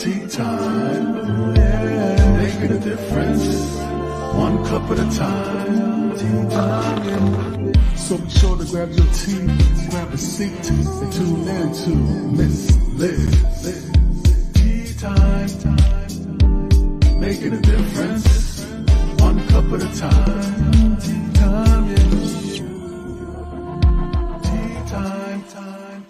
Tea time, yeah, making a difference, one cup at a time. Tea time, yeah. So be sure to grab your tea, grab a seat, and tune in to Miss Liz. Tea time, making a difference, one cup at a time. Tea time, yeah. Tea time, time.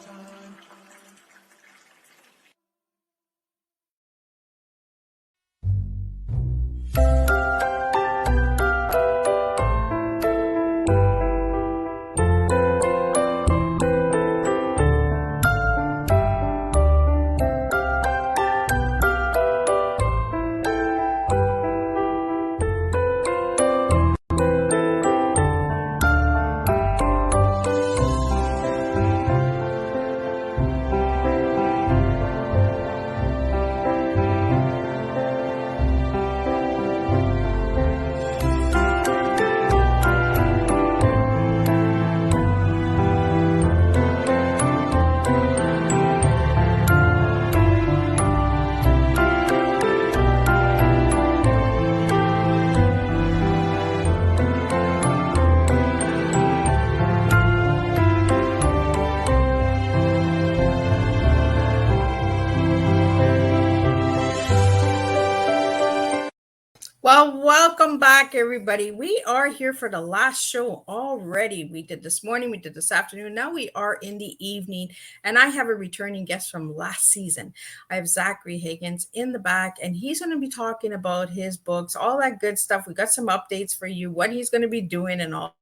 Well, welcome back, everybody. We are here for the last show already. We did this morning, we did this afternoon. Now we are in the evening, and I have a returning guest from last season. I have Zachary Hagen in the back, and he's going to be talking about his books, all that good stuff. We got some updates for you, what he's going to be doing, and all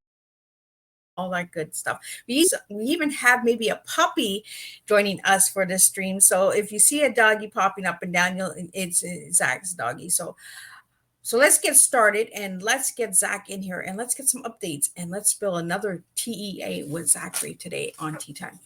that good stuff. We even have maybe a puppy joining us for this stream. So if you see a doggy popping up and down, it's Zach's doggy. So let's get started and let's get Zach in here and let's get some updates and let's spill another TEA with Zachary today on Tea Time.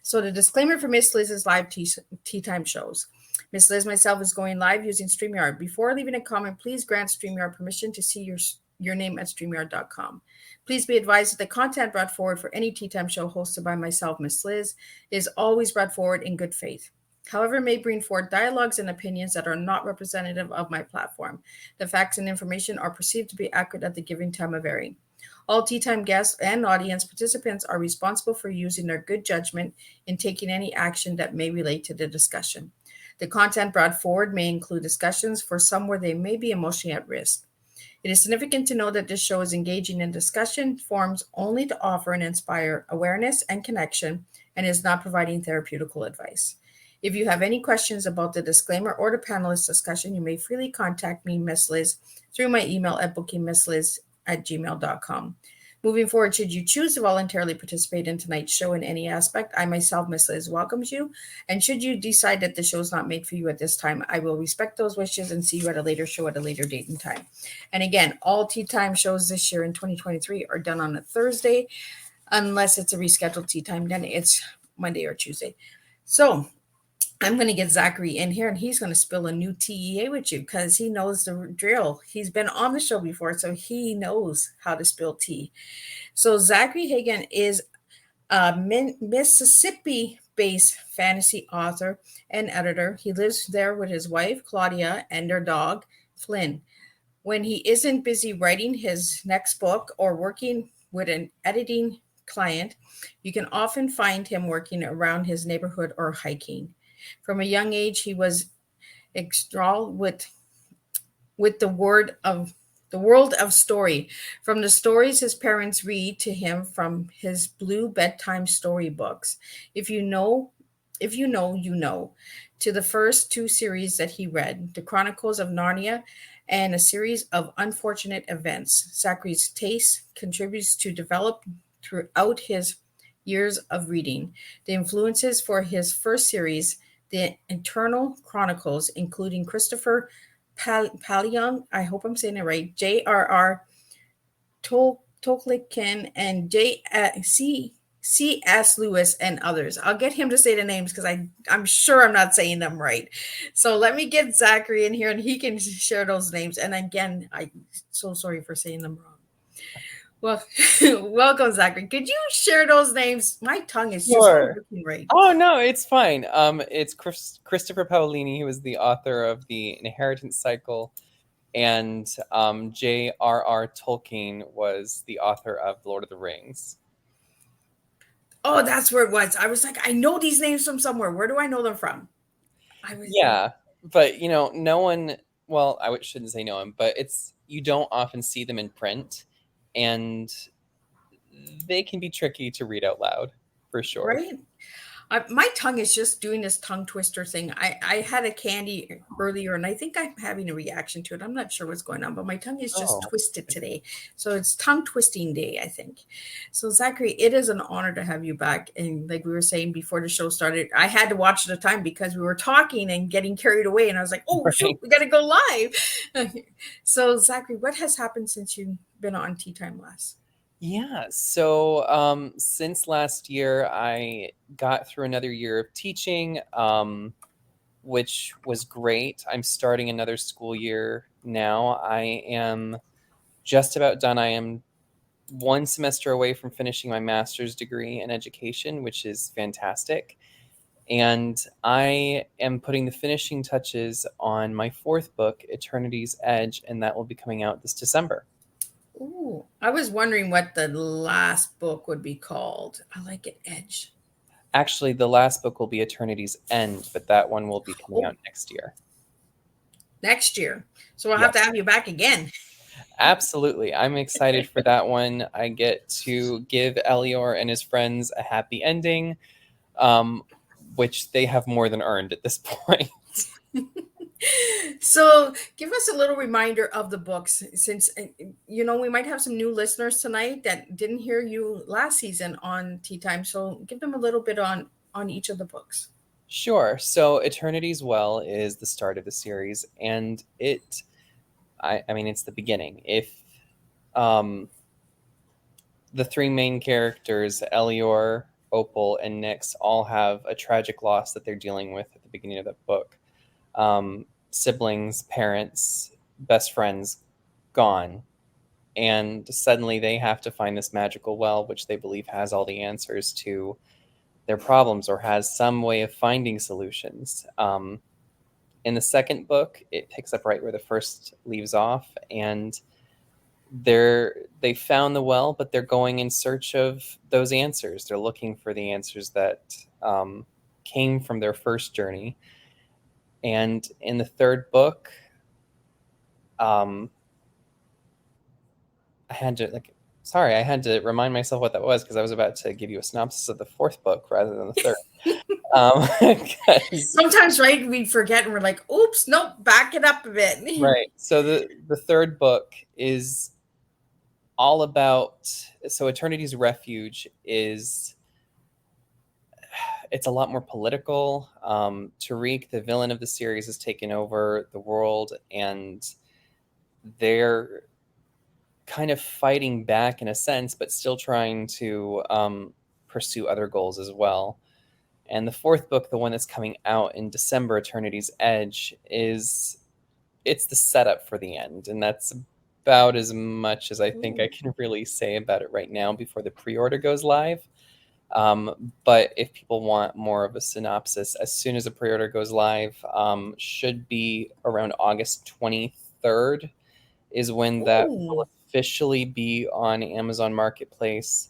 So the disclaimer for Miss Liz's live Tea Time shows. Miss Liz myself is going live using StreamYard. Before leaving a comment, please grant StreamYard permission to see your name at StreamYard.com. Please be advised that the content brought forward for any Tea Time show hosted by myself, Miss Liz, is always brought forward in good faith. However, may bring forward dialogues and opinions that are not representative of my platform. The facts and information are perceived to be accurate at the given time of airing. All Tea Time guests and audience participants are responsible for using their good judgment in taking any action that may relate to the discussion. The content brought forward may include discussions for some where they may be emotionally at risk. It is significant to know that this show is engaging in discussion forums only to offer and inspire awareness and connection and is not providing therapeutical advice. If you have any questions about the disclaimer or the panelist discussion, you may freely contact me, Miss Liz, through my email at bookingmissliz@gmail.com. Moving forward, should you choose to voluntarily participate in tonight's show in any aspect, I myself, Miss Liz, welcomes you. And should you decide that the show is not made for you at this time, I will respect those wishes and see you at a later show at a later date and time. And again, all Tea Time shows this year in 2023 are done on a Thursday, unless it's a rescheduled Tea Time, then it's Monday or Tuesday. So I'm going to get Zachary in here and he's going to spill a new TEA with you because he knows the drill. He's been on the show before, so he knows how to spill tea. So Zachary Hagen is a Mississippi-based fantasy author and editor. He lives there with his wife, Claudia, and their dog, Flynn. When he isn't busy writing his next book or working with an editing client, you can often find him working around his neighborhood or hiking. From a young age, he was enthralled with the world of story. From the stories his parents read to him from his blue bedtime storybooks. If you know, you know. To the first two series that he read, The Chronicles of Narnia and a series of unfortunate events. Zachary's taste contributes to develop throughout his years of reading. The influences for his first series, The Eternal Chronicles, including Christopher Paolini, I hope I'm saying it right, J.R.R. Tolkien, and C.S. Lewis, and others. I'll get him to say the names because I'm sure I'm not saying them right. So let me get Zachary in here and he can share those names. And again, I'm so sorry for saying them wrong. Well, welcome, Zachary. Could you share those names? My tongue is just not Sure. working right. Oh no, it's fine. It's Christopher Paolini, who is the author of the Inheritance Cycle, and J.R.R. Tolkien was the author of The Lord of the Rings. Oh, that's where it was. I was like, I know these names from somewhere. Where do I know them from? Yeah, but no one. Well, shouldn't say no one, but you don't often see them in print, and they can be tricky to read out loud, for sure. Right. My tongue is just doing this tongue twister thing. I had a candy earlier and I think I'm having a reaction to it. I'm not sure what's going on, but my tongue is just Oh. twisted today. So it's tongue twisting day, I think. So Zachary, it is an honor to have you back. And like we were saying before the show started, I had to watch at a time because we were talking and getting carried away. And I was like, oh, shoot, we got to go live. So Zachary, what has happened since you've been on Tea Time last? Yeah, so since last year, I got through another year of teaching, which was great. I'm starting another school year now. I am just about done. I am one semester away from finishing my master's degree in education, which is fantastic. And I am putting the finishing touches on my fourth book, Eternity's Edge, and that will be coming out this December. Ooh, I was wondering what the last book would be called. I like it, Edge. Actually, the last book will be Eternity's End, but that one will be coming out next year. Next year. So we'll have to have you back again. Absolutely. I'm excited for that one. I get to give Elior and his friends a happy ending, which they have more than earned at this point. So give us a little reminder of the books, since we might have some new listeners tonight that didn't hear you last season on Tea Time. So give them a little bit on each of the books. Sure. So Eternity's Well is the start of the series, and I mean, it's the beginning. If the three main characters, Elior, Opal, and Nyx, all have a tragic loss that they're dealing with at the beginning of the book. Siblings, parents, best friends gone. And suddenly they have to find this magical well, which they believe has all the answers to their problems or has some way of finding solutions. In the second book, it picks up right where the first leaves off, and they found the well, but they're going in search of those answers. They're looking for the answers that came from their first journey. And in the third book, I had to remind myself what that was because I was about to give you a synopsis of the fourth book rather than the third. Sometimes, right, we forget and we're like, oops, nope, back it up a bit. Right. So the third book is all about, so Eternity's Refuge it's a lot more political. Tariq, the villain of the series, has taken over the world, and they're kind of fighting back in a sense, but still trying to pursue other goals as well. And the fourth book, the one that's coming out in December, Eternity's Edge, it's the setup for the end. And that's about as much as I think I can really say about it right now before the pre-order goes live. But if people want more of a synopsis, as soon as the pre-order goes live, should be around August 23rd is when that will officially be on Amazon Marketplace.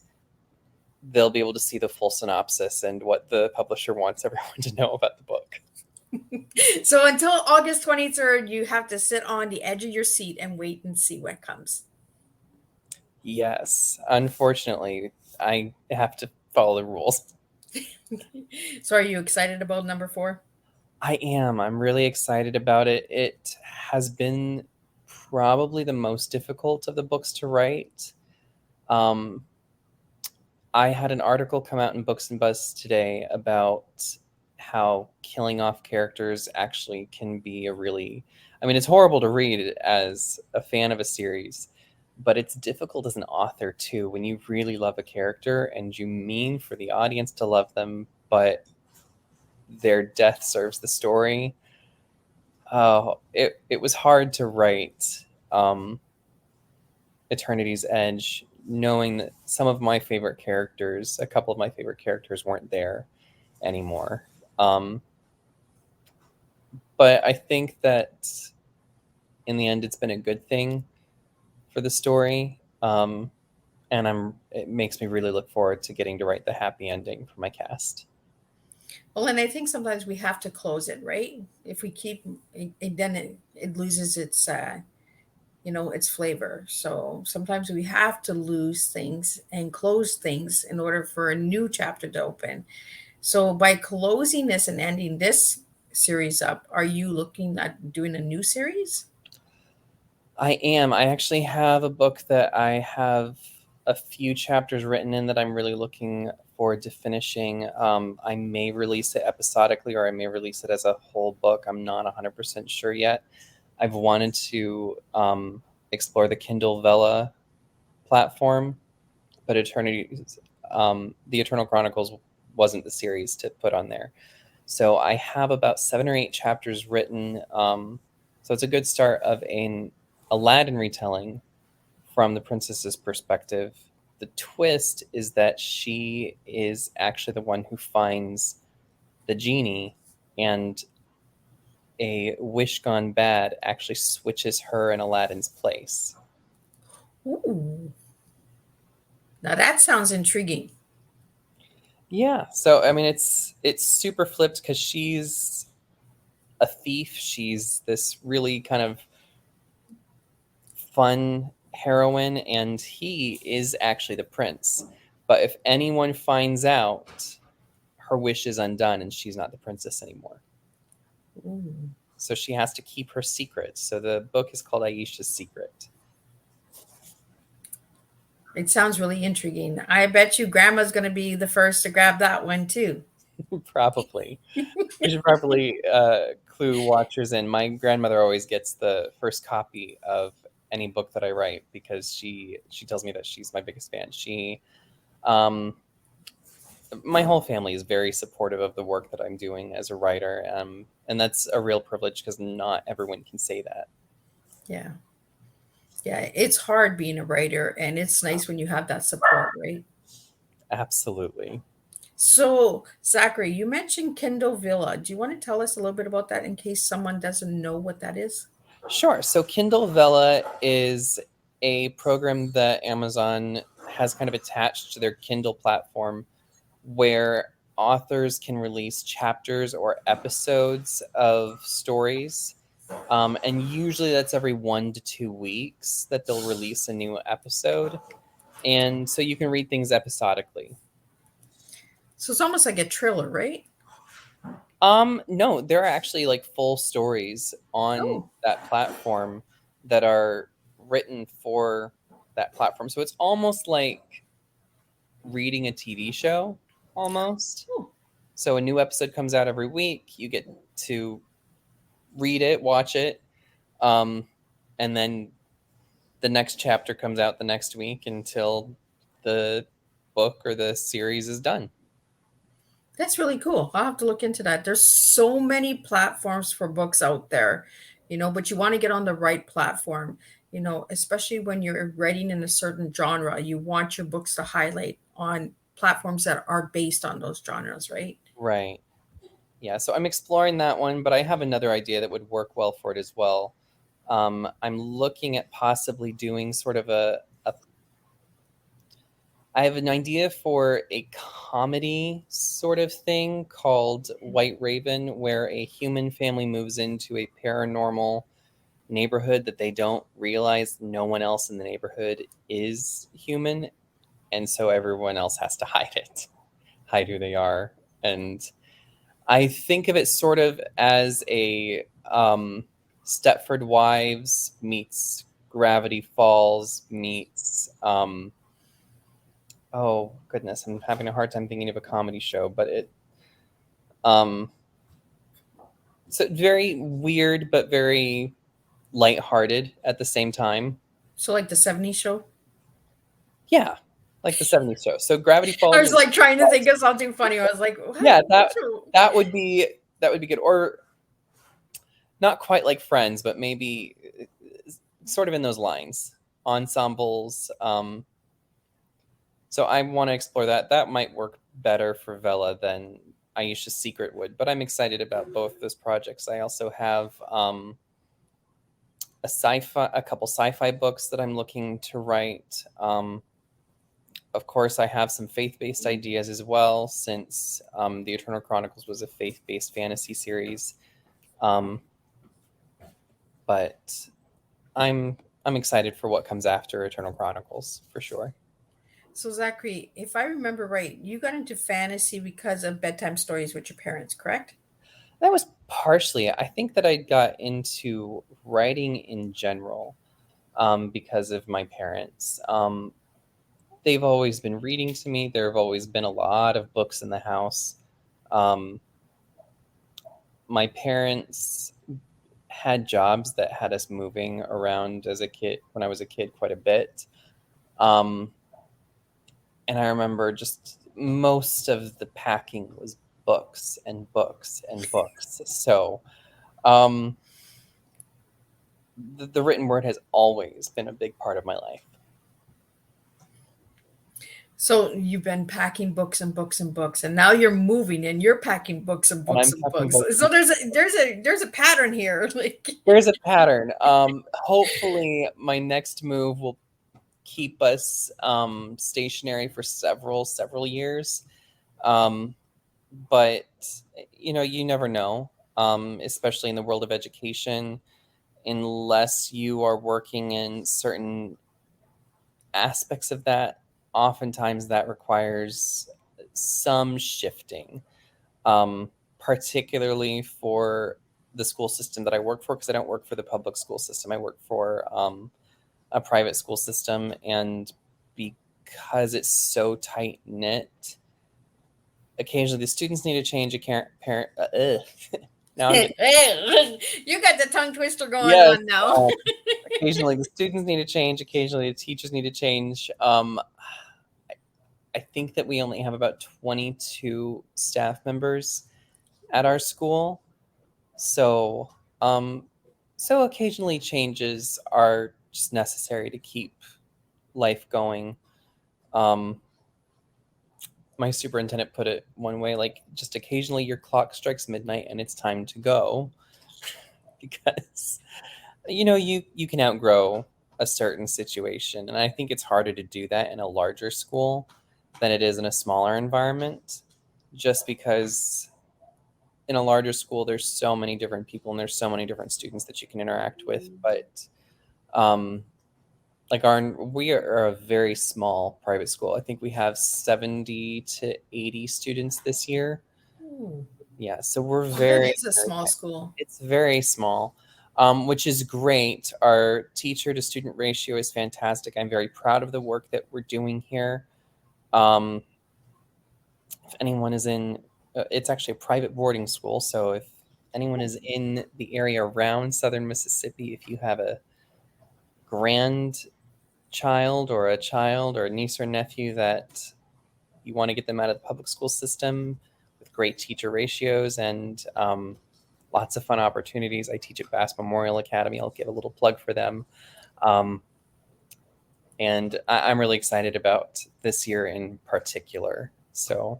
They'll be able to see the full synopsis and what the publisher wants everyone to know about the book. So until August 23rd, you have to sit on the edge of your seat and wait and see what comes. Yes. Unfortunately, I have to follow the rules. So are you excited about number 4? I am. I'm really excited about it. It has been probably the most difficult of the books to write. I had an article come out in Books and Buzz today about how killing off characters actually can be it's horrible to read as a fan of a series, but it's difficult as an author too, when you really love a character and you mean for the audience to love them, but their death serves the story. It was hard to write Eternity's Edge, knowing that some of my favorite characters, a couple of my favorite characters, weren't there anymore. But I think that in the end, it's been a good thing for the story. And it makes me really look forward to getting to write the happy ending for my cast. Well, and I think sometimes we have to close it, right? If we keep it, then it loses its its flavor. So sometimes we have to lose things and close things in order for a new chapter to open. So by closing this and ending this series up, are you looking at doing a new series? I am. I actually have a book that I have a few chapters written in that I'm really looking forward to finishing. I may release it episodically, or I may release it as a whole book. I'm not 100% sure yet. I've wanted to explore the Kindle Vella platform, but the Eternal Chronicles wasn't the series to put on there. So I have about 7 or 8 chapters written. So it's a good start of an Aladdin retelling from the princess's perspective. The twist is that she is actually the one who finds the genie, and a wish gone bad actually switches her in Aladdin's place. Ooh. Now that sounds intriguing. Yeah, so I mean, it's super flipped because she's a thief. She's this really kind of fun heroine, and he is actually the prince. But if anyone finds out, her wish is undone, and she's not the princess anymore. Ooh. So she has to keep her secret. So the book is called Aisha's Secret. It sounds really intriguing. I bet you grandma's going to be the first to grab that one too. Probably. We should probably clue watchers in. My grandmother always gets the first copy of any book that I write because she tells me that she's my biggest fan. My whole family is very supportive of the work that I'm doing as a writer, and that's a real privilege because not everyone can say that. Yeah. Yeah, it's hard being a writer, and it's nice when you have that support, right? Absolutely. So, Zachary, you mentioned Kindle Villa. Do you want to tell us a little bit about that in case someone doesn't know what that is? Sure. So Kindle Vella is a program that Amazon has kind of attached to their Kindle platform where authors can release chapters or episodes of stories. And usually that's every 1 to 2 weeks that they'll release a new episode. And so you can read things episodically. So it's almost like a thriller, right? No, there are actually like full stories on that platform that are written for that platform. So it's almost like reading a TV show almost. Oh. So a new episode comes out every week. You get to read it, watch it, and then the next chapter comes out the next week until the book or the series is done. That's really cool. I'll have to look into that. There's so many platforms for books out there, but you want to get on the right platform, especially when you're writing in a certain genre. You want your books to highlight on platforms that are based on those genres, right? Right. Yeah, so I'm exploring that one, but I have another idea that would work well for it as well. I'm looking at possibly doing sort of I have an idea for a comedy sort of thing called White Raven, where a human family moves into a paranormal neighborhood that they don't realize no one else in the neighborhood is human. And so everyone else has to hide who they are. And I think of it sort of as a Stepford Wives meets Gravity Falls meets oh goodness, I'm having a hard time thinking of a comedy show, but it so very weird but very lighthearted at the same time. So like the 70s show? Yeah, like the 70s show. So Gravity Falls. I was like trying to think of something funny. I was like, what? Yeah, that would be good. Or not quite like Friends, but maybe sort of in those lines. Ensembles. So I want to explore that. That might work better for Vela than Aisha's Secret would, but I'm excited about both those projects. I also have a couple sci-fi books that I'm looking to write. Of course, I have some faith-based ideas as well, since the Eternal Chronicles was a faith-based fantasy series. But I'm excited for what comes after Eternal Chronicles, for sure. So, Zachary, if I remember right, you got into fantasy because of bedtime stories with your parents, correct? That was partially. I think that I got into writing in general because of my parents. They've always been reading to me. There have always been a lot of books in the house. My parents had jobs that had us moving around as a kid, when I was a kid, quite a bit. And I remember just most of the packing was books and books and books. So the written word has always been a big part of my life. So you've been packing books and books and books, and now you're moving and you're packing books and books and books. So there's a pattern here. Like there's a pattern. Hopefully my next move will keep us stationary for several years. But you never know, especially in the world of education, unless you are working in certain aspects of that. Oftentimes that requires some shifting, particularly for the school system that I work for, because I don't work for the public school system. I work for a private school system, and because it's so tight knit, occasionally the students need to change a parent. Now you got the tongue twister going yes, on now. occasionally the students need to change. Occasionally the teachers need to change. I think that we only have about 22 staff members at our school, so occasionally changes are just necessary to keep life going. My superintendent put it one way, like, just occasionally your clock strikes midnight and it's time to go, because you can outgrow a certain situation, and I think it's harder to do that in a larger school than it is in a smaller environment, just because in a larger school there's so many different people and there's so many different students that you can interact with. But we are a very small private school. I think we have 70 to 80 students this year. Ooh. Yeah, so we're It's a small school. It's very small, which is great. Our teacher to student ratio is fantastic. I'm very proud of the work that we're doing here. If anyone is it's actually a private boarding school, so if anyone is in the area around southern Mississippi, if you have a grandchild or a niece or nephew that you want to get them out of the public school system with great teacher ratios and lots of fun opportunities, I teach at Bass Memorial Academy. I'll give a little plug for them. And I'm really excited about this year in particular. So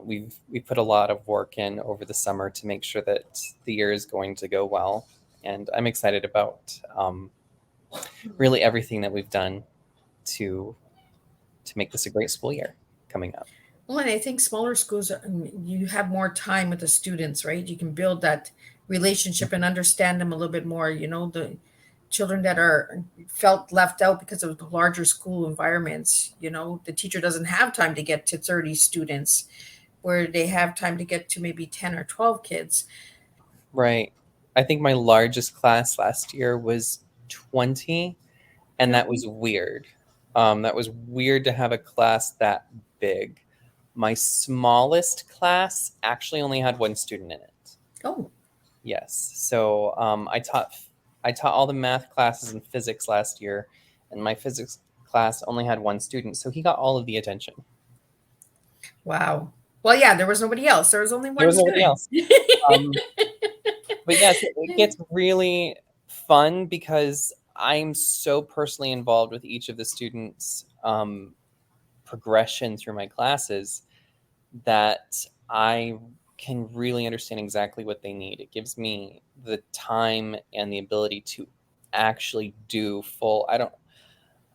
we've put a lot of work in over the summer to make sure that the year is going to go well. And I'm excited about really everything that we've done to make this a great school year coming up. Well, and I think smaller schools, you have more time with the students, right? You can build that relationship and understand them a little bit more. The children that are felt left out because of the larger school environments, the teacher doesn't have time to get to 30 students, where they have time to get to maybe 10 or 12 kids. Right. I think my largest class last year was 20, and that was weird. That was weird to have a class that big. My smallest class actually only had one student in it. Oh. Yes. So I taught all the math classes and physics last year, and my physics class only had one student, so he got all of the attention. Wow. Well, yeah, there was nobody else. There was only one student. Nobody else. But yes, it gets really fun because I'm so personally involved with each of the students' progression through my classes that I can really understand exactly what they need. It gives me the time and the ability to actually do full.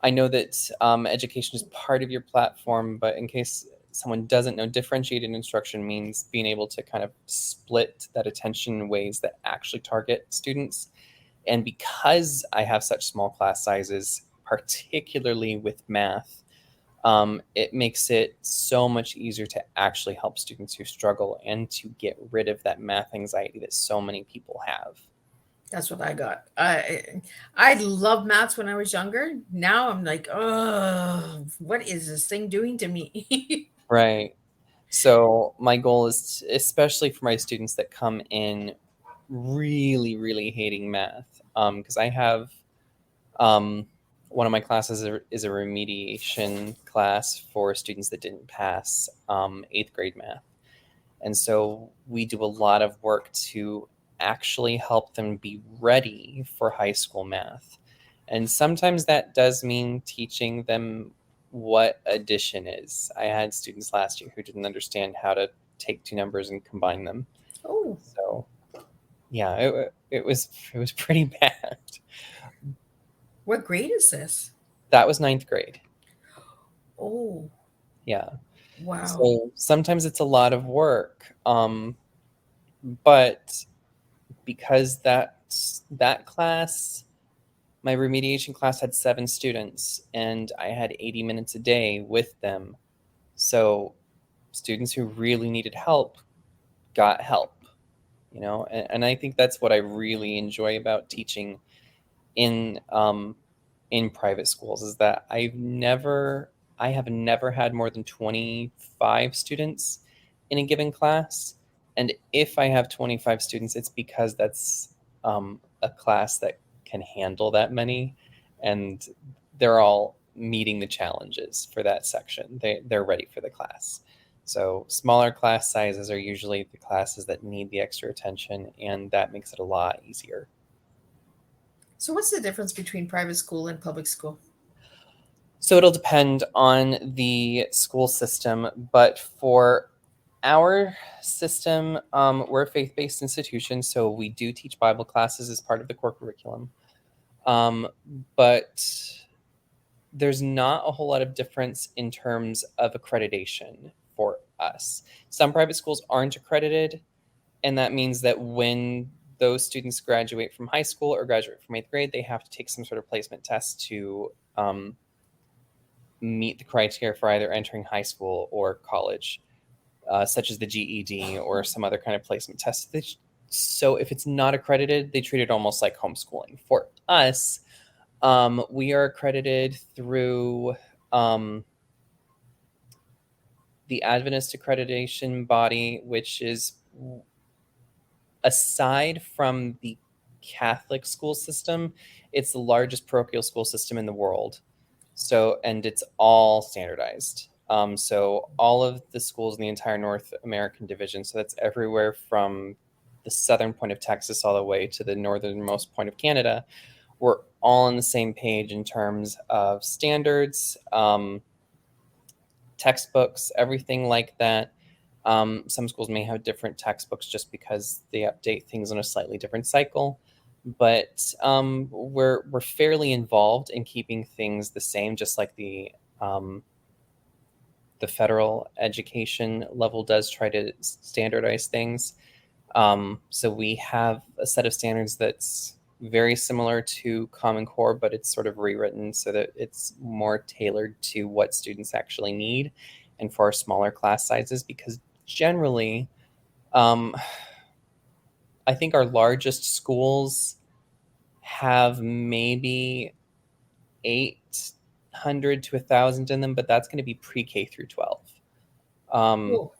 I know that education is part of your platform, but in case someone doesn't know, differentiated instruction means being able to kind of split that attention in ways that actually target students. And because I have such small class sizes, particularly with math, it makes it so much easier to actually help students who struggle and to get rid of that math anxiety that so many people have. That's what I got. I loved maths when I was younger. Now I'm like, oh, what is this thing doing to me? Right. So my goal is, especially for my students that come in really, really hating math, because I have one of my classes is a remediation class for students that didn't pass 8th grade math. And so we do a lot of work to actually help them be ready for high school math. And sometimes that does mean teaching them what addition is. I had students last year who didn't understand how to take two numbers and combine them. Oh, So yeah, it was pretty bad. what grade is this? That was 9th grade. Oh, Yeah. wow. So sometimes it's a lot of work. But because that class, my remediation class had 7 students and I had 80 minutes a day with them. So students who really needed help got help, and I think that's what I really enjoy about teaching in private schools, is that I have never had more than 25 students in a given class. And if I have 25 students, it's because that's a class that can handle that many, and they're all meeting the challenges for that section. They're ready for the class. So smaller class sizes are usually the classes that need the extra attention, and that makes it a lot easier. So what's the difference between private school and public school? So it'll depend on the school system, but for our system, we're a faith-based institution, so we do teach Bible classes as part of the core curriculum. But there's not a whole lot of difference in terms of accreditation for us. Some private schools aren't accredited, and that means that when those students graduate from high school or graduate from 8th grade, they have to take some sort of placement test to meet the criteria for either entering high school or college, such as the GED or some other kind of placement test. So if it's not accredited, they treat it almost like homeschooling. For us, we are accredited through the Adventist accreditation body, which is, aside from the Catholic school system, it's the largest parochial school system in the world. So, and it's all standardized. So all of the schools in the entire North American division, so that's everywhere from the southern point of Texas all the way to the northernmost point of Canada, we're all on the same page in terms of standards, textbooks, everything like that. Some schools may have different textbooks just because they update things on a slightly different cycle. But we're fairly involved in keeping things the same, just like the federal education level does try to standardize things. So we have a set of standards that's very similar to Common Core, but it's sort of rewritten so that it's more tailored to what students actually need and for our smaller class sizes, because generally, I think our largest schools have maybe 800 to 1,000 in them, but that's going to be pre-K through 12. Cool.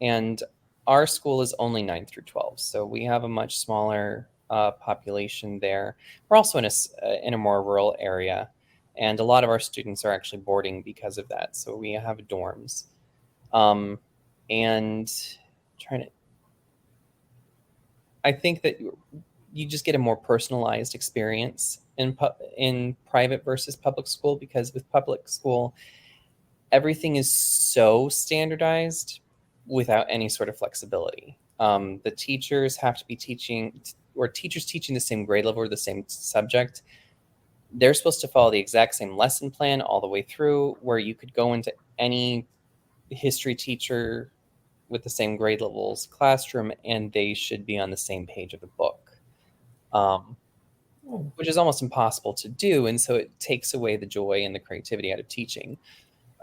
And our school is only 9 through 12, so we have a much smaller population there. We're also in a more rural area, and a lot of our students are actually boarding because of that. So we have dorms, and I think that you just get a more personalized experience in private versus public school, because with public school, everything is so standardized without any sort of flexibility. The teachers have to be teaching, or teachers teaching the same grade level or the same subject. They're supposed to follow the exact same lesson plan all the way through, where you could go into any history teacher with the same grade levels classroom and they should be on the same page of the book, which is almost impossible to do. And so it takes away the joy and the creativity out of teaching.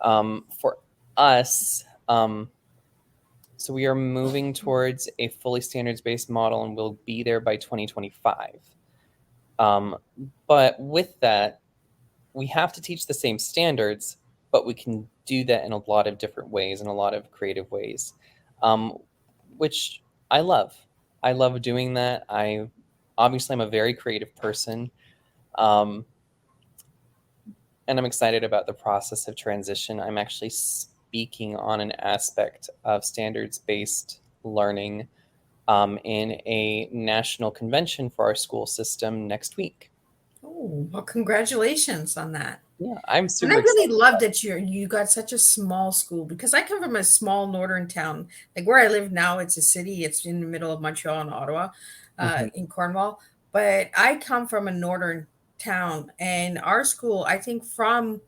For us, so we are moving towards a fully standards-based model, and we'll be there by 2025. But with that, we have to teach the same standards, but we can do that in a lot of different ways, in a lot of creative ways, which I love. I love doing that. Obviously, I'm a very creative person, and I'm excited about the process of transition. I'm actually speaking on an aspect of standards-based learning in a national convention for our school system next week. Oh, well, congratulations on that. Yeah, I'm super And I really excited. love that you got such a small school, because I come from a small northern town. Like where I live now, it's a city. It's in the middle of Montreal and Ottawa, Mhm. in Cornwall. But I come from a northern town, and our school, I think from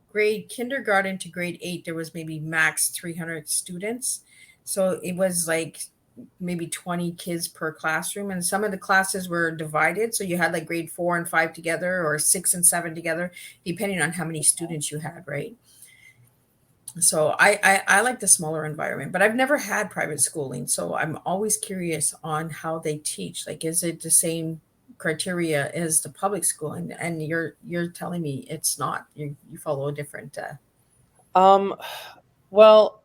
grade kindergarten to grade 8, there was maybe max 300 students. So it was like maybe 20 kids per classroom, and some of the classes were divided, so you had like grade 4 and 5 together, or 6 and 7 together, depending on how many students you had, right? So I like the smaller environment, but I've never had private schooling, so I'm always curious on how they teach. Like, is it the same criteria as the public school? And you're telling me it's not. You follow a different Well,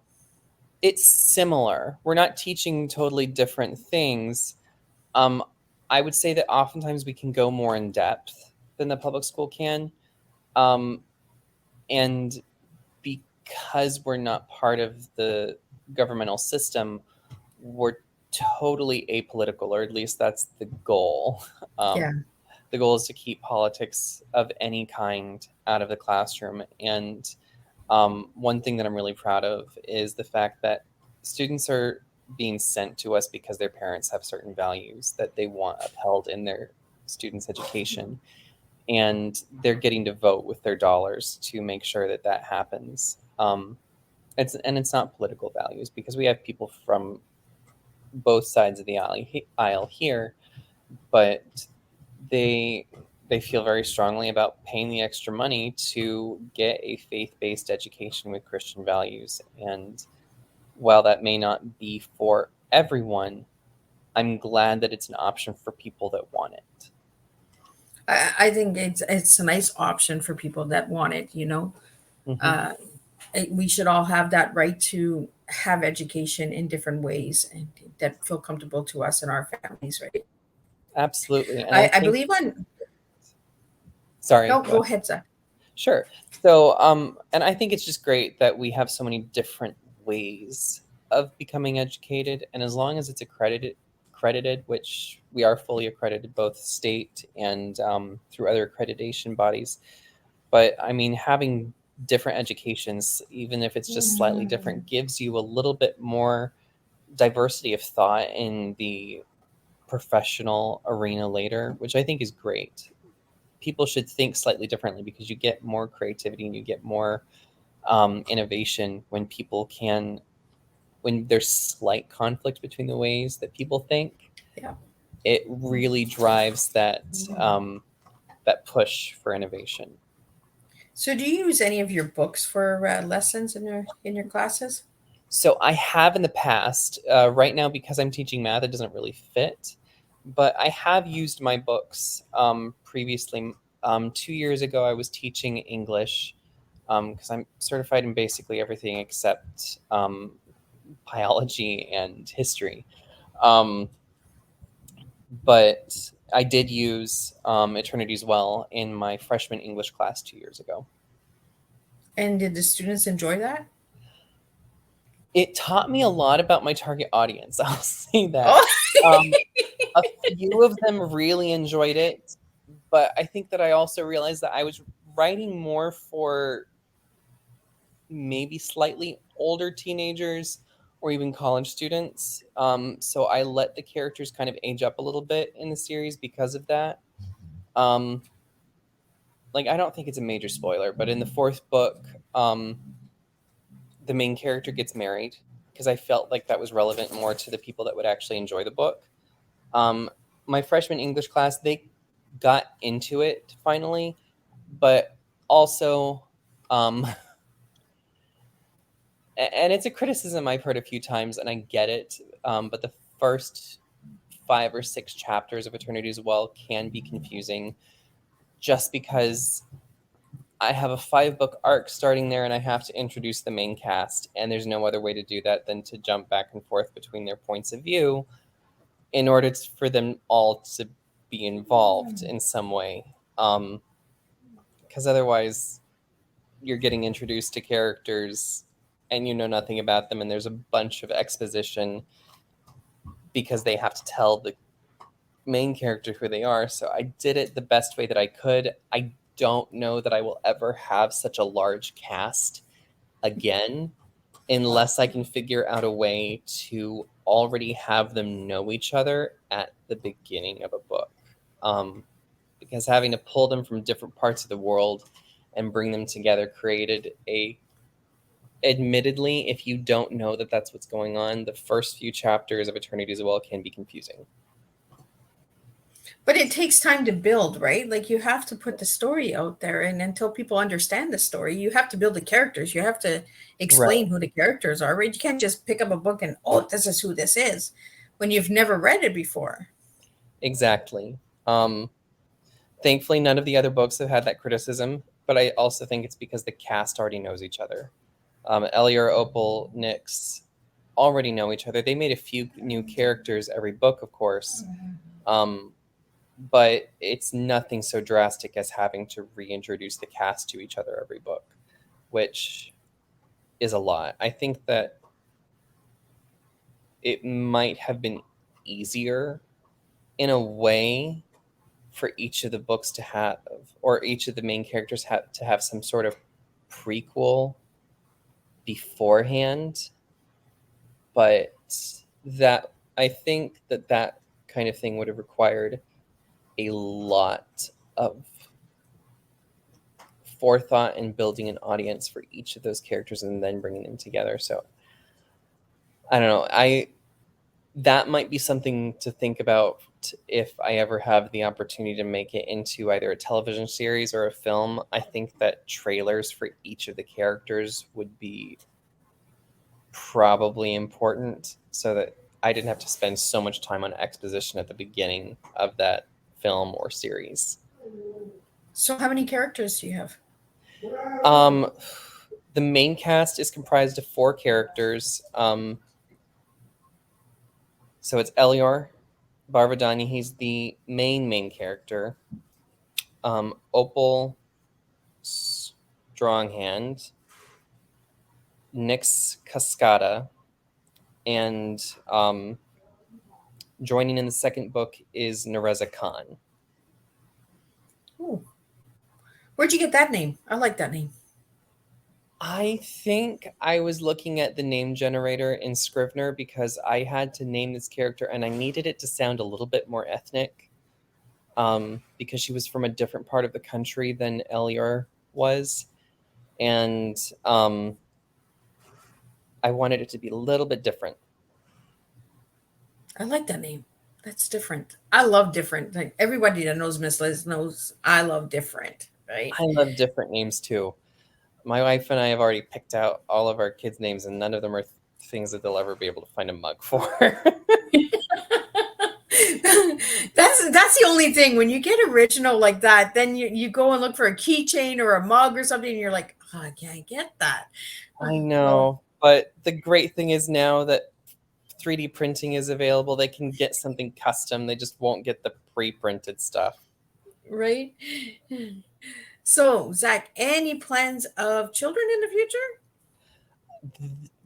it's similar. We're not teaching totally different things. I would say that oftentimes we can go more in depth than the public school can. And because we're not part of the governmental system, we're totally apolitical, or at least that's the goal. yeah. The goal is to keep politics of any kind out of the classroom. And one thing that I'm really proud of is the fact that students are being sent to us because their parents have certain values that they want upheld in their students' education. And they're getting to vote with their dollars to make sure that that happens. It's not political values, because we have people from both sides of the aisle here, but they feel very strongly about paying the extra money to get a faith-based education with Christian values. And while that may not be for everyone, I'm glad that it's an option for people that want it. I think it's a nice option for people that want it, you know. Mm-hmm. We should all have that right to have education in different ways and that feel comfortable to us and our families, right? Absolutely. And I believe on. Sorry. No, go ahead, Zach. Sure. So, and I think it's just great that we have so many different ways of becoming educated, and as long as it's accredited, which we are fully accredited, both state and through other accreditation bodies. But I mean, having different educations, even if it's just slightly different, gives you a little bit more diversity of thought in the professional arena later, which I think is great. People should think slightly differently, because you get more creativity and you get more innovation when when there's slight conflict between the ways that people think. Yeah. It really drives that push for innovation. So, do you use any of your books for lessons in your classes? So I have in the past. Right now, because I'm teaching math, it doesn't really fit. But I have used my books previously. 2 years ago, I was teaching English, because I'm certified in basically everything except biology and history. But I did use Eternity's Well in my freshman English class 2 years ago. And did the students enjoy that? It taught me a lot about my target audience. I'll say that. Oh. A few of them really enjoyed it, but I think that I also realized that I was writing more for maybe slightly older teenagers or even college students. So I let the characters kind of age up a little bit in the series because of that. Like, I don't think it's a major spoiler, but in the fourth book, the main character gets married because I felt like that was relevant more to the people that would actually enjoy the book. My freshman English class, they got into it finally, but also, and it's a criticism I've heard a few times, and I get it. But the first 5 or 6 chapters of Eternity's Well can be confusing, just because I have a 5-book arc starting there, and I have to introduce the main cast, and there's no other way to do that than to jump back and forth between their points of view in order for them all to be involved in some way. Because otherwise, you're getting introduced to characters and you know nothing about them, and there's a bunch of exposition because they have to tell the main character who they are. So I did it the best way that I could. I don't know that I will ever have such a large cast again unless I can figure out a way to already have them know each other at the beginning of a book. Because having to pull them from different parts of the world and bring them together created admittedly, if you don't know that that's what's going on, the first few chapters of Eternity's Well can be confusing. But it takes time to build, right? Like, you have to put the story out there, and until people understand the story, you have to build the characters. You have to explain who the characters are, right? You can't just pick up a book and, oh, this is who this is, when you've never read it before. Exactly. Thankfully, none of the other books have had that criticism, but I also think it's because the cast already knows each other. Elior, Opal, Nyx already know each other. They made a few new characters every book, of course, but it's nothing so drastic as having to reintroduce the cast to each other every book, which is a lot. I think that it might have been easier in a way for each of the books to have, or each of the main characters to have some sort of prequel beforehand. But that, I think that kind of thing would have required a lot of forethought and building an audience for each of those characters and then bringing them together. So I don't know. That might be something to think about if I ever have the opportunity to make it into either a television series or a film. I think that trailers for each of the characters would be probably important so that I didn't have to spend so much time on exposition at the beginning of that film or series. So how many characters do you have? The main cast is comprised of 4 characters. So it's Elior Barvadani. He's the main character. Opal Stronghand, Nyx Cascada, and joining in the second book is Nereza Khan. Ooh. Where'd you get that name? I like that name. I think I was looking at the name generator in Scrivener because I had to name this character and I needed it to sound a little bit more ethnic, because she was from a different part of the country than Elior was. And I wanted it to be a little bit different. I like that name. That's different. I love different. Like, everybody that knows Miss Liz knows I love different, right? I love different names too. My wife and I have already picked out all of our kids' names, and none of them are things that they'll ever be able to find a mug for. That's the only thing. When you get original like that, then you go and look for a keychain or a mug or something, and you're like, oh, I can't get that. I know, but the great thing is now that 3D printing is available, they can get something custom. They just won't get the pre-printed stuff. Right? So, Zach, any plans of children in the future?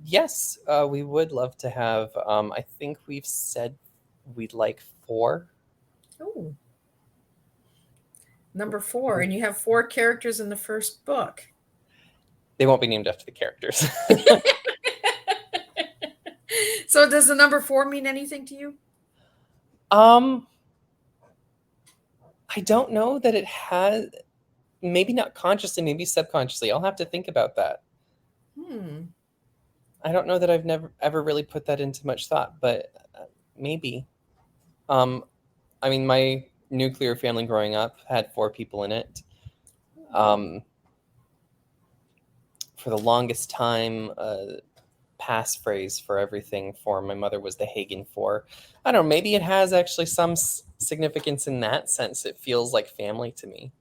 Yes, we would love to have. I think we've said we'd like 4. Oh, number 4, and you have 4 characters in the first book. They won't be named after the characters. So does the number 4 mean anything to you? I don't know that it has. Maybe not consciously, maybe subconsciously. I'll have to think about that. I don't know that I've never ever really put that into much thought, but maybe. I mean, my nuclear family growing up had 4 people in it. For the longest time, passphrase for everything for my mother was the Hagen 4. I don't know, maybe it has actually some significance in that sense. It feels like family to me.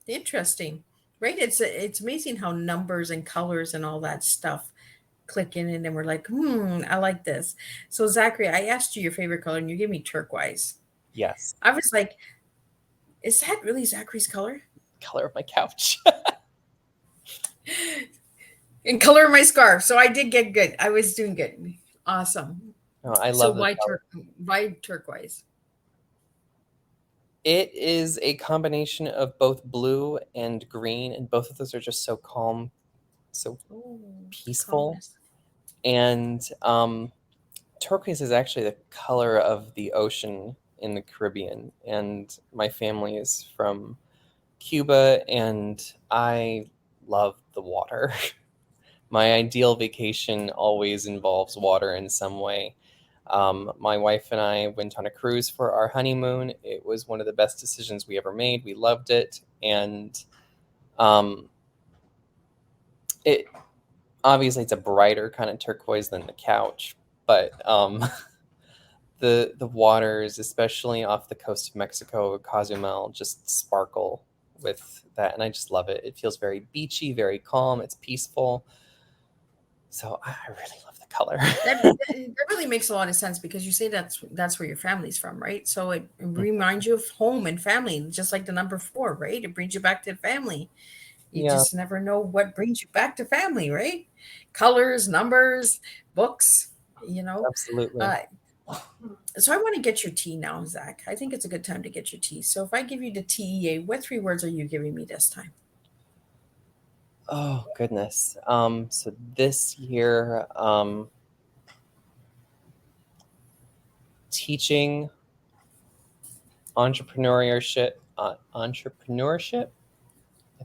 Interesting. Right? It's amazing how numbers and colors and all that stuff click in, and then we're like, I like this. So Zachary, I asked you your favorite color and you gave me turquoise. Yes. I was like, is that really Zachary's color? Color of my couch. And color of my scarf. So I did get good. I was doing good. Awesome. Oh, I So love why turquoise? It is a combination of both blue and green, and both of those are just so calm, so peaceful. Calmness. And turquoise is actually the color of the ocean in the Caribbean, and my family is from Cuba, and I love the water. My ideal vacation always involves water in some way. My wife and I went on a cruise for our honeymoon. It was one of the best decisions we ever made. We loved it. And it obviously it's a brighter kind of turquoise than the couch, but the waters, especially off the coast of Mexico, Cozumel, just sparkle with that. And I just love it. It feels very beachy, very calm. It's peaceful. So I really love the color. That really makes a lot of sense, because you say that's where your family's from, right? So it reminds you of home and family, just like the number 4, right? It brings you back to family. You just never know what brings you back to family, right? Colors, numbers, books, Absolutely. So I want to get your tea now, Zach. I think it's a good time to get your tea. So if I give you the TEA, what 3 words are you giving me this time? Oh, goodness. So this year, teaching, entrepreneurship, I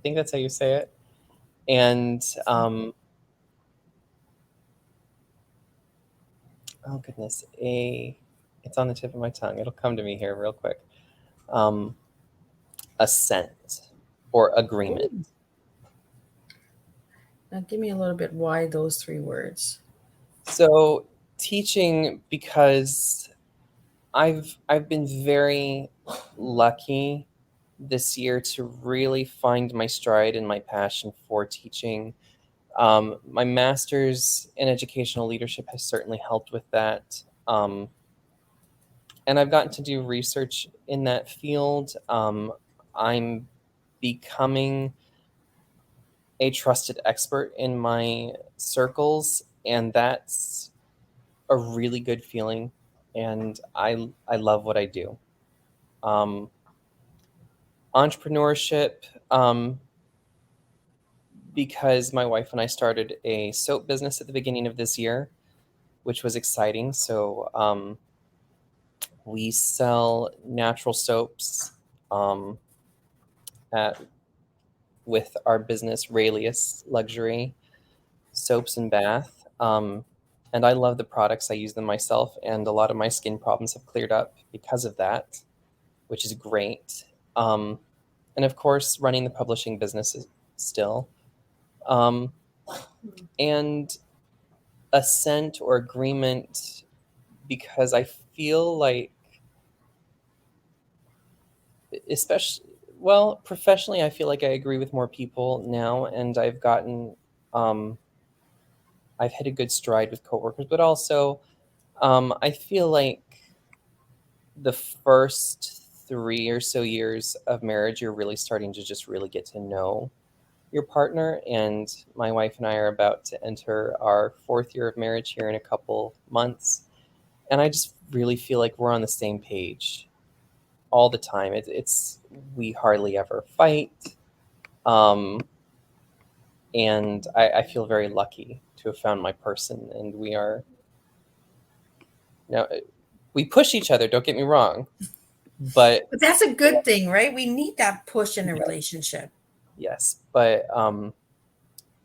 think that's how you say it. And, oh goodness, it's on the tip of my tongue. It'll come to me here real quick. Assent or agreement. Ooh. Now give me a little bit why those 3 words. So teaching, because I've been very lucky this year to really find my stride and my passion for teaching. My master's in educational leadership has certainly helped with that. And I've gotten to do research in that field. I'm becoming a trusted expert in my circles, and that's a really good feeling. And I love what I do. Entrepreneurship, because my wife and I started a soap business at the beginning of this year, which was exciting. So we sell natural soaps with our business, Raelius Luxury Soaps and Bath. And I love the products. I use them myself, and a lot of my skin problems have cleared up because of that, which is great. And of course, running the publishing business still. And assent or agreement, because I feel like, especially, well, professionally, I feel like I agree with more people now, and I've hit a good stride with coworkers, but also I feel like the first 3 or so years of marriage, you're really starting to just really get to know your partner. And my wife and I are about to enter our 4th year of marriage here in a couple months. And I just really feel like we're on the same page all the time. We hardly ever fight. And I feel very lucky to have found my person. And we are, we push each other, don't get me wrong, but that's a good thing, right? We need that push in a relationship. yes, but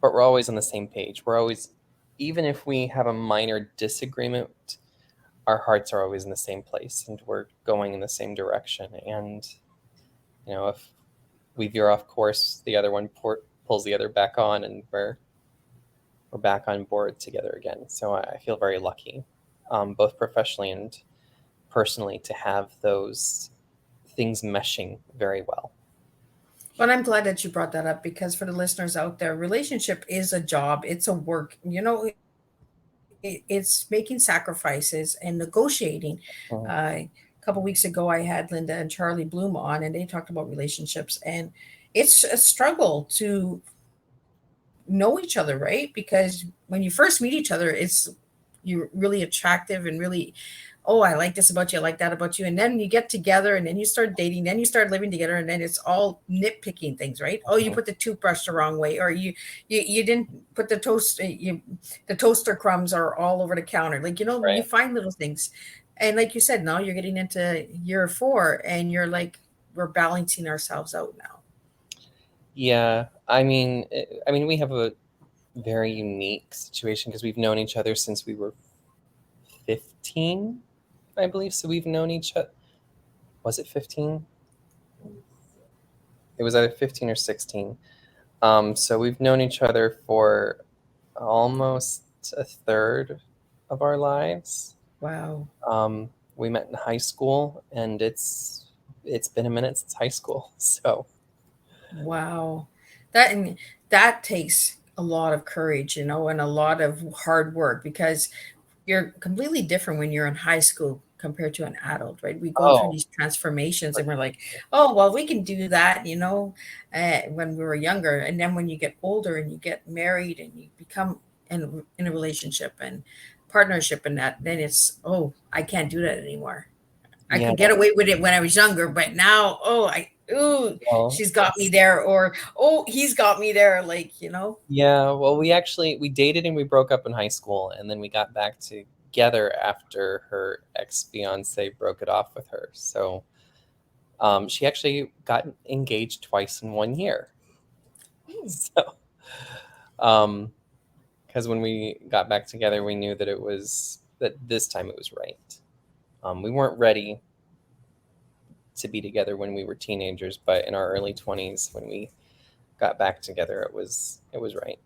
we're always on the same page. We're always, even if we have a minor disagreement, our hearts are always in the same place and we're going in the same direction. And if we veer off course, the other one pulls the other back on, and we're back on board together again. So I feel very lucky, both professionally and personally, to have those things meshing very well. But I'm glad that you brought that up, because for the listeners out there, relationship is a job. It's a work. It's making sacrifices and negotiating. A couple weeks ago, I had Linda and Charlie Bloom on, and they talked about relationships, and it's a struggle to know each other, right? Because when you first meet each other, you're really attractive and really, oh, I like this about you, I like that about you. And then you get together, and then you start dating, then you start living together, and then it's all nitpicking things, right? Oh, you put the toothbrush the wrong way, or you didn't put the toaster crumbs are all over the counter. Right. You find little things. And like you said, now you're getting into year 4, and you're like, we're balancing ourselves out now. Yeah, I mean, we have a very unique situation because we've known each other since we were 15, I believe. So we've known each other. Was it 15? It was either 15 or 16. So we've known each other for almost a third of our lives. Wow. We met in high school, and it's been a minute since high school. So. Wow. That takes a lot of courage, and a lot of hard work, because you're completely different when you're in high school compared to an adult, right? We go through these transformations, and we're like, oh, well, we can do that, when we were younger. And then when you get older and you get married and you become in a relationship and partnership, and that, then it's, oh, I can't do that anymore. I could get away with it when I was younger, but now, she's got me there, or, oh, he's got me there, Yeah, well, we dated and we broke up in high school, and then we got back together after her ex-fiance broke it off with her. So she actually got engaged twice in 1 year. So, because when we got back together, we knew that this time it was right. We weren't ready to be together when we were teenagers, but in our early 20s, when we got back together, it was right.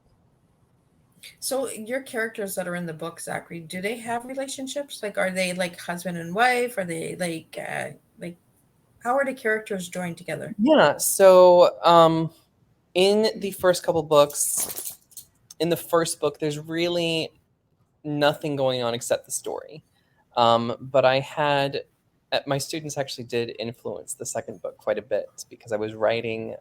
So your characters that are in the book, Zachary, do they have relationships? Are they like husband and wife? Are they like how are the characters joined together? Yeah. So in the first couple books, in the first book, there's really nothing going on except the story. But my students actually did influence the second book quite a bit, because I was writing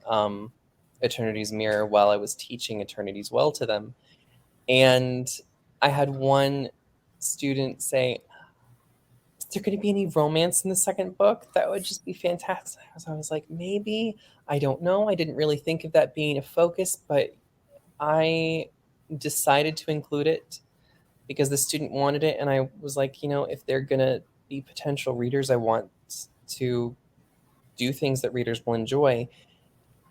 Eternity's Mirror while I was teaching Eternity's Well to them. And I had one student say, is there going to be any romance in the second book? That would just be fantastic. So I was like, maybe, I don't know. I didn't really think of that being a focus, but I decided to include it because the student wanted it. And I was like, if they're going to be potential readers, I want to do things that readers will enjoy.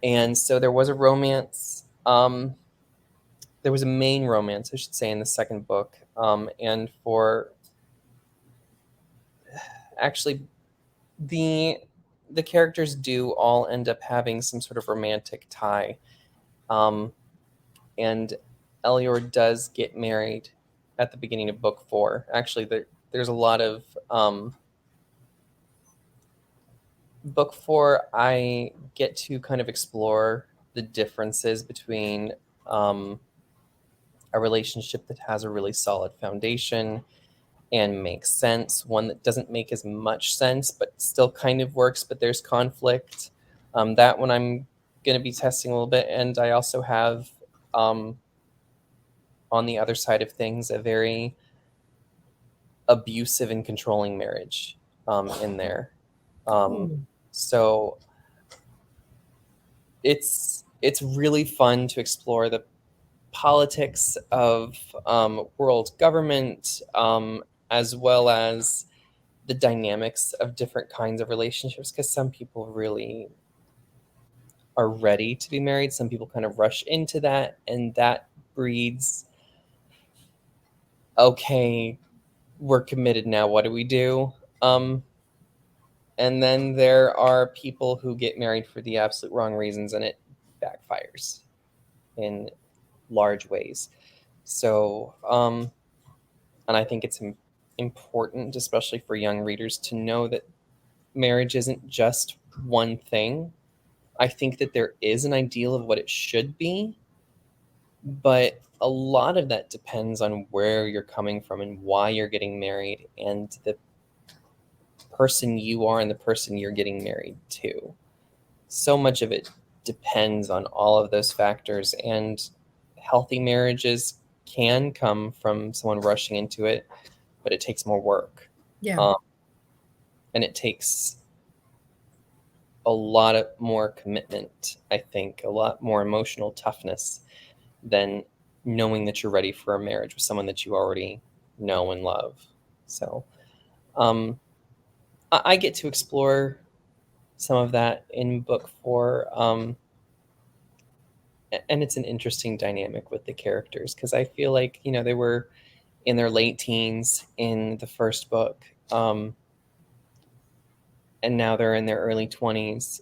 And so there was a romance. There was a main romance, I should say, in the second book. And for actually, the characters do all end up having some sort of romantic tie. And Elior does get married at the beginning of book 4. Actually, there's a lot of book 4. I get to kind of explore the differences between a relationship that has a really solid foundation and makes sense, one that doesn't make as much sense but still kind of works, but there's conflict. That one I'm going to be testing a little bit. And I also have on the other side of things a very abusive and controlling marriage in there. So it's really fun to explore the politics of world government, as well as the dynamics of different kinds of relationships, because some people really are ready to be married. Some people kind of rush into that, and that breeds, okay, we're committed now, what do we do? And then there are people who get married for the absolute wrong reasons, and it backfires in large ways. So, and I think it's important, especially for young readers, to know that marriage isn't just one thing. I think that there is an ideal of what it should be, but a lot of that depends on where you're coming from and why you're getting married, and the person you are and the person you're getting married to. So much of it depends on all of those factors, and healthy marriages can come from someone rushing into it, but it takes more work. Yeah. And it takes a lot of more commitment, I think, a lot more emotional toughness than knowing that you're ready for a marriage with someone that you already know and love. So I get to explore some of that in book 4. And it's an interesting dynamic with the characters, because I feel like, they were in their late teens in the first book. And now they're in their early 20s,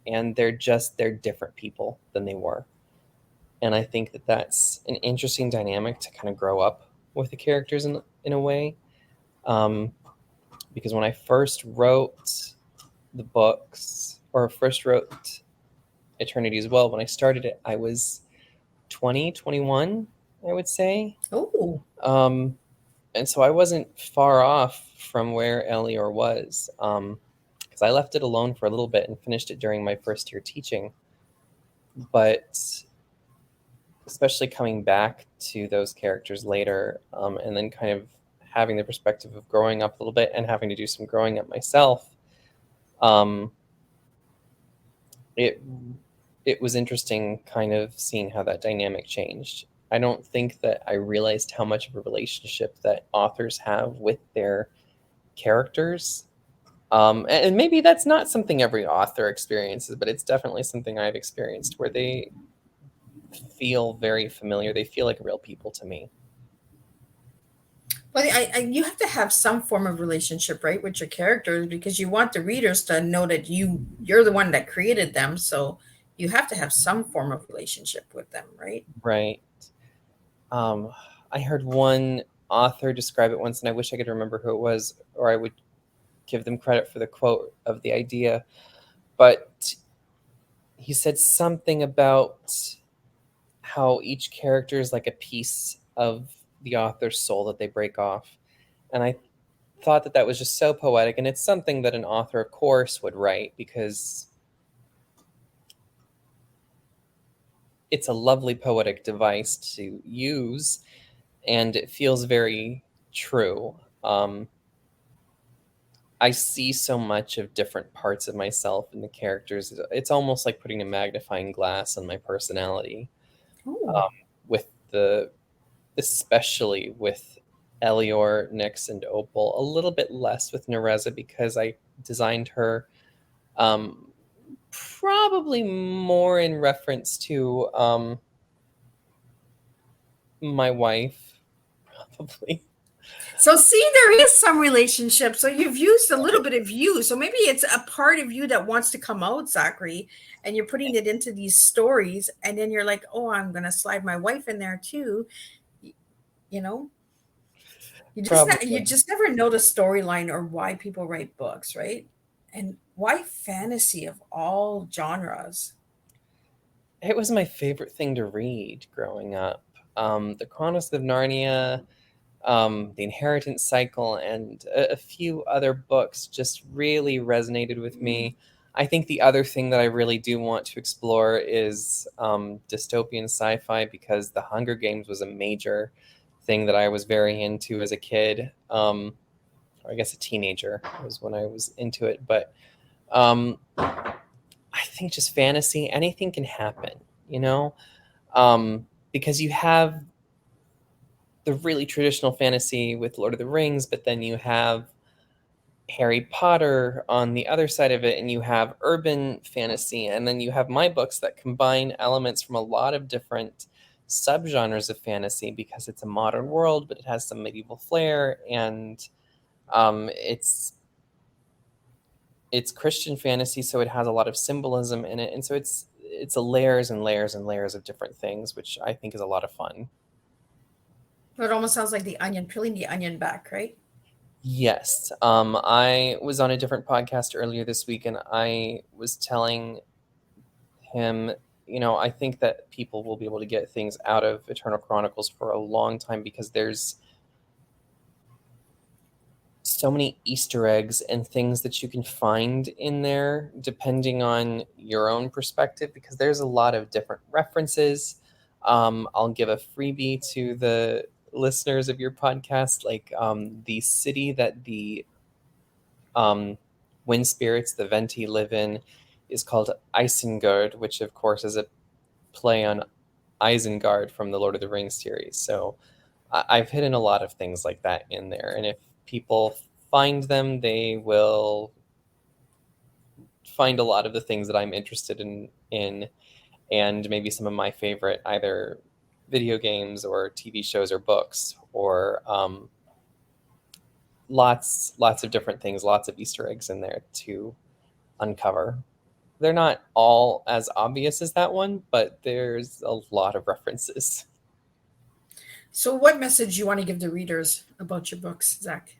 and they're different people than they were. And I think that that's an interesting dynamic to kind of grow up with the characters in a way. Because when I first wrote the books, or first wrote Eternity as well, when I started it, I was 20, 21, I would say. Oh. And so I wasn't far off from where Elior was, because I left it alone for a little bit and finished it during my first year teaching. But especially coming back to those characters later, and then kind of having the perspective of growing up a little bit and having to do some growing up myself, it was interesting kind of seeing how that dynamic changed. I don't think that I realized how much of a relationship that authors have with their characters. And maybe that's not something every author experiences, but it's definitely something I've experienced, where they feel very familiar. They feel like real people to me. Well, you have to have some form of relationship, right, with your characters, because you want the readers to know that you're the one that created them. So you have to have some form of relationship with them, right? Right. I heard one author describe it once, and I wish I could remember who it was, or I would give them credit for the quote of the idea. But he said something about how each character is like a piece of the author's soul that they break off. And I thought that was just so poetic. And it's something that an author, of course, would write, because it's a lovely poetic device to use, and it feels very true. I see so much of different parts of myself in the characters. It's almost like putting a magnifying glass on my personality. With especially with Elior, Nyx, and Opal. A little bit less with Nereza, because I designed her probably more in reference to my wife, probably. So see, there is some relationship. So you've used a little bit of you. So maybe it's a part of you that wants to come out, Zachary, and you're putting it into these stories. And then you're like, oh, I'm going to slide my wife in there too. You just never know the storyline or why people write books, right? And why fantasy of all genres? It was my favorite thing to read growing up. The Chronicles of Narnia, The Inheritance Cycle, and a few other books just really resonated with me. I think the other thing that I really do want to explore is dystopian sci-fi, because The Hunger Games was a major thing that I was very into as a kid. Or I guess a teenager was when I was into it. But I think just fantasy, anything can happen, because you have the really traditional fantasy with Lord of the Rings, but then you have Harry Potter on the other side of it, and you have urban fantasy, and then you have my books that combine elements from a lot of different subgenres of fantasy because it's a modern world, but it has some medieval flair, and it's Christian fantasy, so it has a lot of symbolism in it, and so it's a layers and layers and layers of different things, which I think is a lot of fun. It almost sounds like the onion, peeling the onion back, right? Yes. I was on a different podcast earlier this week, and I was telling him, I think that people will be able to get things out of Eternal Chronicles for a long time because there's so many Easter eggs and things that you can find in there depending on your own perspective, because there's a lot of different references. I'll give a freebie to the listeners of your podcast, like the city that the wind spirits, the Venti, live in is called Isengard, which of course is a play on Isengard from the Lord of the Rings series. So I've hidden a lot of things like that in there, and if people find them, they will find a lot of the things that I'm interested in and maybe some of my favorite either video games or TV shows or books, or lots of different things, lots of Easter eggs in there to uncover. They're not all as obvious as that one, but there's a lot of references. So what message you want to give the readers about your books, Zach?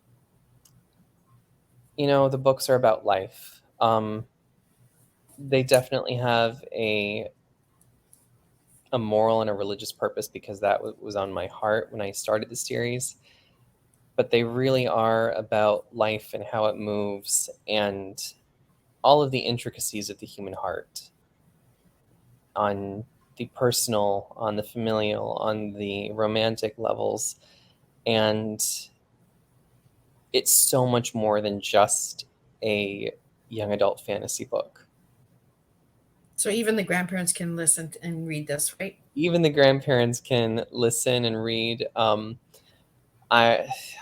The books are about life. They definitely have a moral and a religious purpose because that was on my heart when I started the series. But they really are about life and how it moves and all of the intricacies of the human heart, on the personal, on the familial, on the romantic levels. And it's so much more than just a young adult fantasy book. So even the grandparents can listen and read this, right? Even the grandparents can listen and read. I'm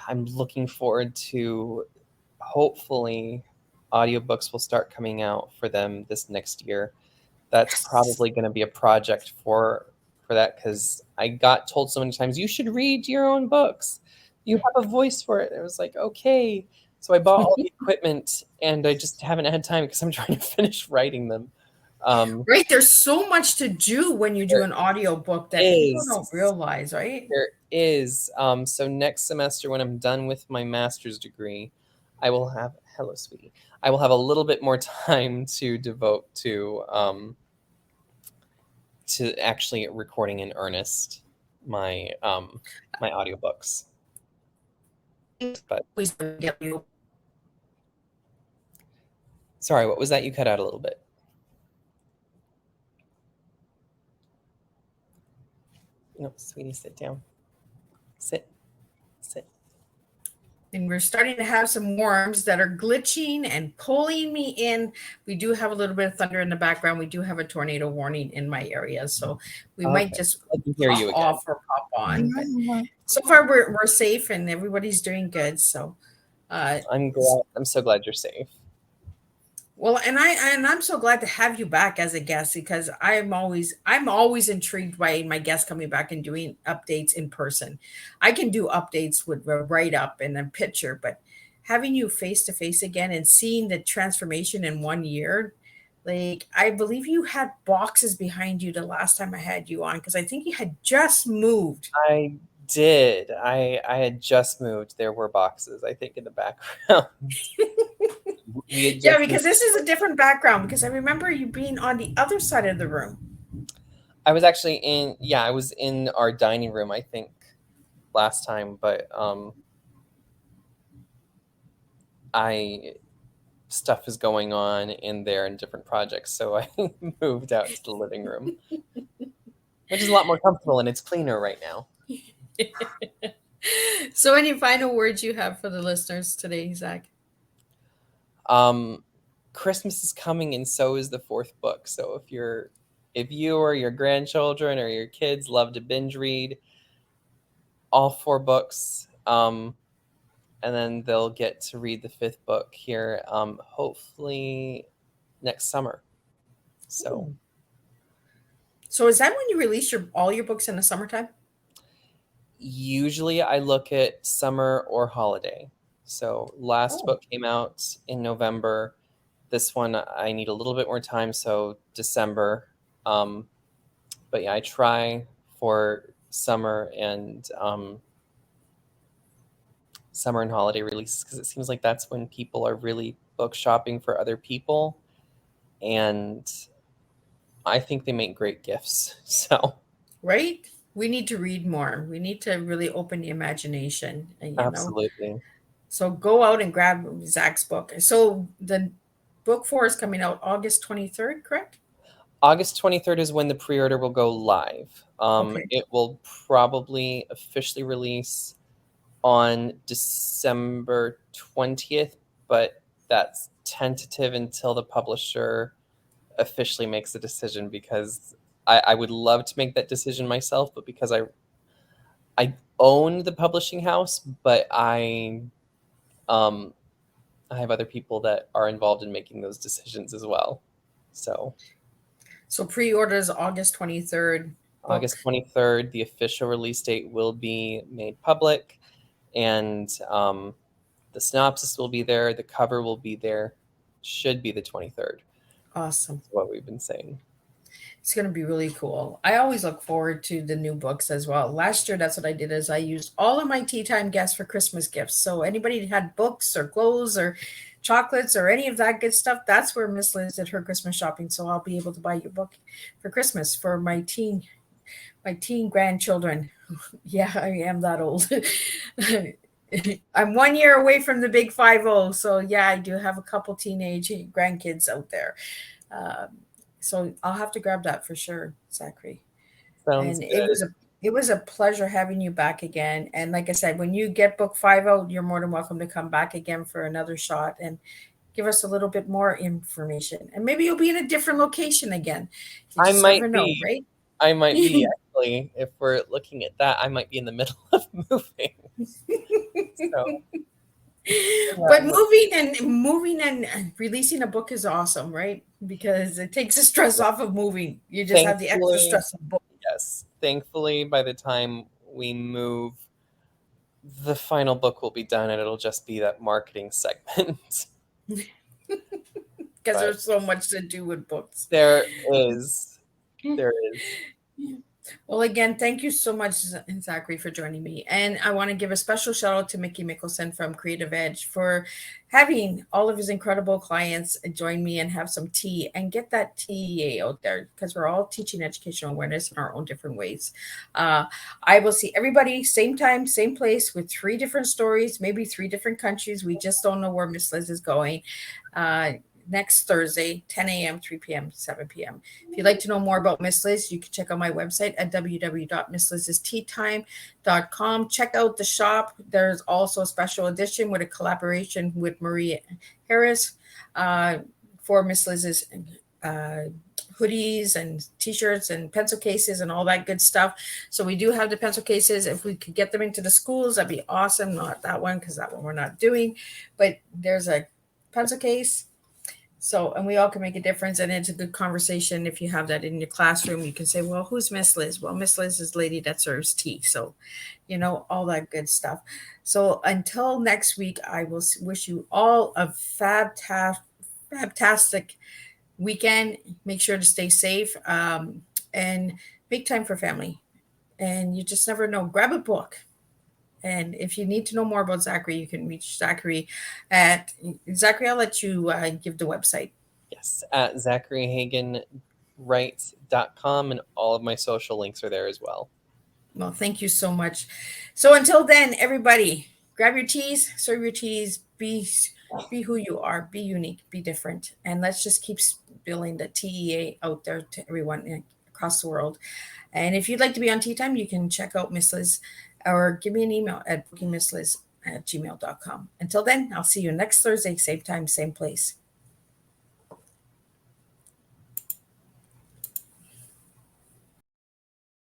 looking forward to, hopefully, audiobooks will start coming out for them this next year. That's probably going to be a project for that, because I got told so many times, you should read your own books. You have a voice for it. And I was like, okay. So I bought all the equipment, and I just haven't had time because I'm trying to finish writing them. Right, there's so much to do when you do an audiobook that people don't realize, right? There is. So next semester, when I'm done with my master's degree, I will have, hello, sweetie. I will have a little bit more time to devote to actually recording in earnest my my audiobooks. But sorry, what was that? You cut out a little bit. No, sweetie, sit down. Sit. And we're starting to have some worms that are glitching and pulling me in. We do have a little bit of thunder in the background. We do have a tornado warning in my area, so we might just hear you again. Off or pop on. But so far, we're safe and everybody's doing good. So I'm glad. I'm so glad you're safe. Well, and I'm so glad to have you back as a guest, because I'm always intrigued by my guests coming back and doing updates in person. I can do updates with a write up and a picture, but having you face to face again and seeing the transformation in 1 year, like I believe you had boxes behind you the last time I had you on, because I think you had just moved. I did. I had just moved. There were boxes, I think, in the background. Yeah, because this is a different background, because I remember you being on the other side of the room. I was actually I was in our dining room, I think, last time, but stuff is going on in there in different projects, so I moved out to the living room, which is a lot more comfortable, and it's cleaner right now. So any final words you have for the listeners today, Zach? Christmas is coming, and so is the fourth book. So if you're if you or your grandchildren or your kids love to binge read all 4 books, and then they'll get to read the 5th book here, hopefully next summer. So is that when you release all your books in the summertime? usually I look at summer or holiday. So last book came out in November. This one I need a little bit more time, so December. But yeah, I try for summer and holiday releases because it seems like that's when people are really book shopping for other people, and I think they make great gifts. So Right? We need to read more. We need to really open the imagination, you know. absolutely. So go out and grab Zach's book. So the book 4 is coming out August 23rd, correct? August 23rd is when the pre-order will go live. Okay. It will probably officially release on December 20th, but that's tentative until the publisher officially makes a decision, because I would love to make that decision myself, but because I own the publishing house, but I have other people that are involved in making those decisions as well. So pre-orders August 23rd. August 23rd, the official release date will be made public, and the synopsis will be there. The cover will be there. Should be the 23rd. Awesome. That's what we've been saying. It's going to be really cool. I always look forward to the new books as well. Last year, that's what I did, is I used all of my tea time guests for Christmas gifts. So anybody that had books or clothes or chocolates or any of that good stuff, that's where Miss Liz did her Christmas shopping. So I'll be able to buy your book for Christmas for my teen grandchildren. Yeah, I am that old. I'm 1 year away from the big 50. So yeah, I do have a couple teenage grandkids out there. So I'll have to grab that for sure, Zachary. Sounds And good. it was a pleasure having you back again. And like I said, when you get book 5 out, you're more than welcome to come back again for another shot and give us a little bit more information. And maybe you'll be in a different location again. You just never know, right? I might be, actually, if we're looking at that, I might be in the middle of moving. So, But moving and releasing a book is awesome, right? Because it takes the stress off of moving. You just have the extra stress of book. Yes. Thankfully, by the time we move, the final book will be done, and it'll just be that marketing segment. Because there's so much to do with books. There is. Well, again, thank you so much, Zachary, for joining me. And I want to give a special shout out to Mickey Mickelson from Creative Edge for having all of his incredible clients join me and have some tea and get that TEA out there, because we're all teaching educational awareness in our own different ways. I will see everybody same time, same place, with 3 different stories, maybe 3 different countries. We just don't know where Miss Liz is going. Next Thursday, 10 a.m., 3 p.m., 7 p.m. If you'd like to know more about Miss Liz, you can check out my website at www.misslizsteatime.com. Check out the shop. There's also a special edition with a collaboration with Marie Harris for Miss Liz's hoodies and t-shirts and pencil cases and all that good stuff. So we do have the pencil cases. If we could get them into the schools, that'd be awesome. Not that one, because that one we're not doing. But there's a pencil case. So, and we all can make a difference, and it's a good conversation. If you have that in your classroom, you can say, well, who's Miss Liz? Well, Miss Liz is the lady that serves tea. So, you know, all that good stuff. So until next week, I will wish you all a fantastic weekend. Make sure to stay safe and make time for family. And you just never know. Grab a book. And if you need to know more about Zachary, you can reach Zachary at Zachary. I'll let you give the website. Yes, at ZacharyHagenWrites.com, and all of my social links are there as well. Well, thank you so much. So until then, everybody, grab your teas, serve your teas, be who you are, be unique, be different. And let's just keep spilling the TEA out there to everyone across the world. And if you'd like to be on Tea Time, you can check out Miss Liz, or give me an email at bookingmissliz@gmail.com. Until then, I'll see you next Thursday, same time, same place.